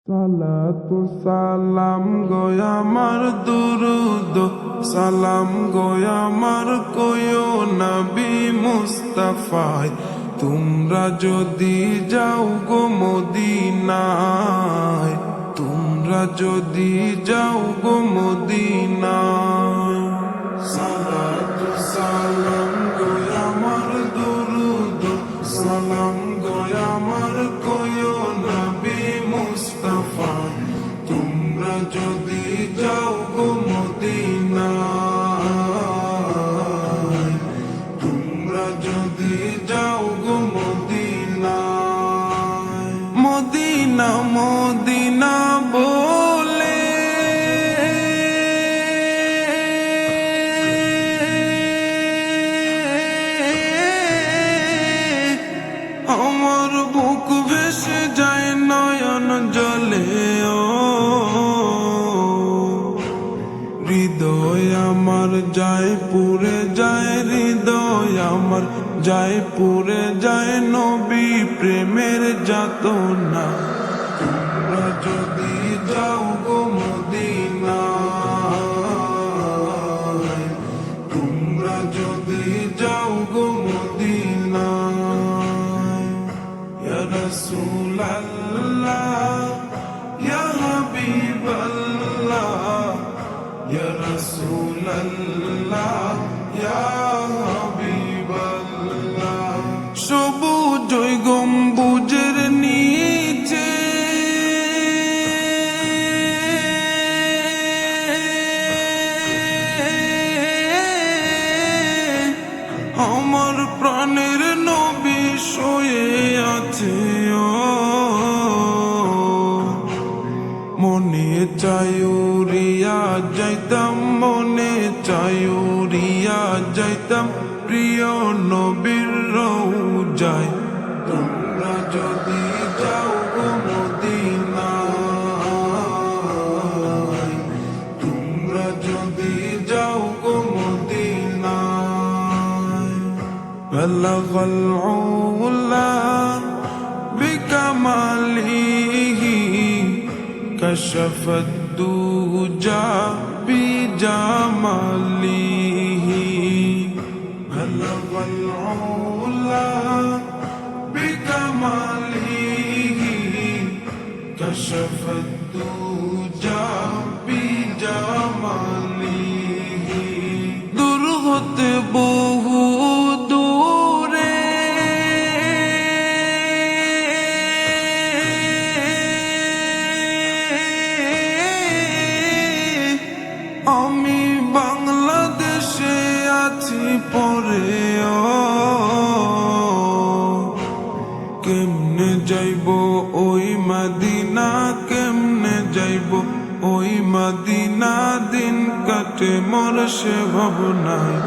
সালাতু সালাম গো আমার দুরুদ সালাম গো আমার কয়ো নবী মুস্তাফায় তোমরা যদি যাও গো মদিনায় তোমরা যদি যাও গো মদিনায় সালাতু সালাম গো আমার দুরুদ সালাম গো আমার কয়ো নবী মুস্তাফায় তোমরা যদি যাও গো মদিনায় তোমরা যদি যাও গো মদিনায় মদিনা মদিনা বলে আমার বুক ভেসে যায় নয়ন জলে ও হৃদয় আমার যায় পুরে যায় হৃদয় আমার যায় পুরে যায় নবী প্রেমের যাতনা তোমরা যদি যাও গো মদিনায় তোমরা যদি যাও গো মদিনায় ইয়া রাসূলুল্লাহ ইয়া হাবিবাল্লাহ ইয়া রাসূলুল্লাহ ইয়া হাবিবাল্লাহ সবুজ গম্বুজের নিচে আমার প্রাণের নবী শুয়ে আছে ও মনে চাই উড়িয়া যাইতাম মনে চাই উড়িয়া যাইতাম প্রিয় নবীর রওজায় তোমরা যদি যাও গো মদিনায় তোমরা যদি যাও গো মদিনায় বলগল উলা বিকামালিহি كشف الدجى بجماله بلغ العلا بكماله كشف الدجى بجماله درغت বহু দূরে আমি বাংলাদেশে আছি পরে কেমনে যাইব ওই মদিনা কেমনে যাইব ওই মদিনা দিন কাটে মোর সে ভাবনায়